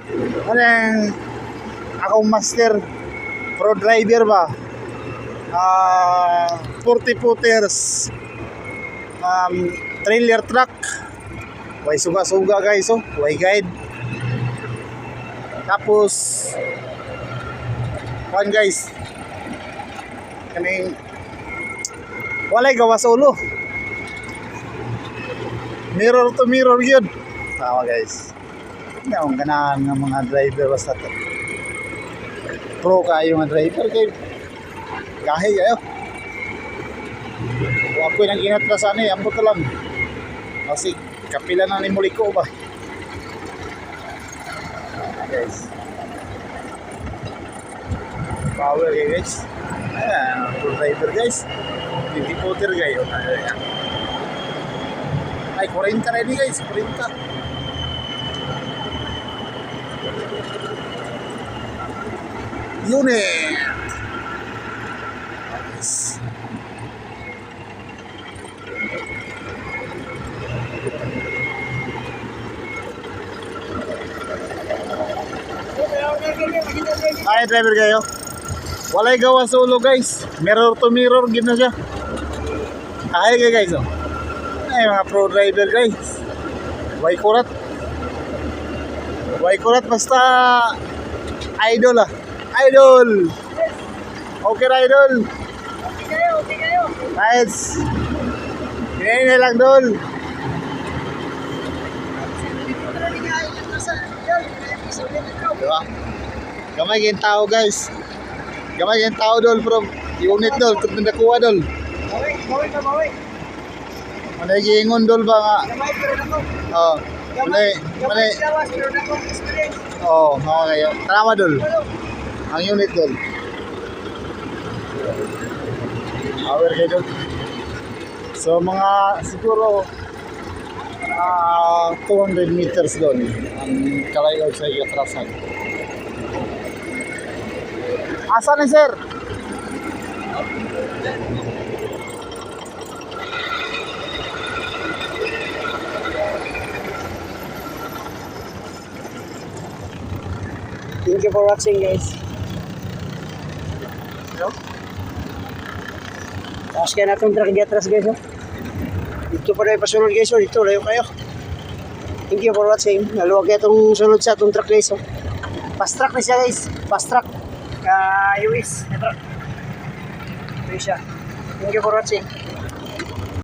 Ano yung akong master pro driver ba? 40 footers trailer truck. Way suga-suga guys, oh. Way guide. Tapos kuan guys, kaning walay gawas ulo. Mirror to mirror yun. Tama guys. Hindi akong ganahan ng mga driver basta to. Pro kayo mga driver kayo. Gahe kayo. Kung ako'y nang inatrasan eh, ambot lang. Kasi kapila na ni Muliko ba? Guys. Power kayo guys. Ayan, pro driver guys. 20 footer kayo. Ay, 40 ready guys, 40. Unit. Nice. Ay, driver kayo. Walay gawa sa ulo guys. Mirror to mirror, gid na siya. Ay kayo guys, oh. Ay, mga pro driver guys. Way kurat. Way kurat basta idol ah. Idol. Okay na idol. Okay kayo, okay kayo. Nice. Kinain na lang dol. Diba? Gamay kayong tao guys. Gamay kayong tao dol from unit dol. Ito nakuha dol. Baway ka, baway. Manay giingon dol ba nga? Gamay pero nako. Oo. Manay. Gamay silawas pero nako experience. Oo, mga kayo. Tama dol. Ang unit dol. Power kayo dol. So mga siguro 200 meters doon ang kalayo sa iatrasan. Asan ni sir? Thank you for watching guys. Hello? Tapos kaya natin truck di-atras guys. Oh. Dito pa rin pasunod guys. Oh. Dito, layo kayo. Thank you for watching. Naluwag kaya itong sunod sa itong truck guys. Oh. Fast track na siya guys. Fast track. US na truck. Ito siya. Thank you for watching.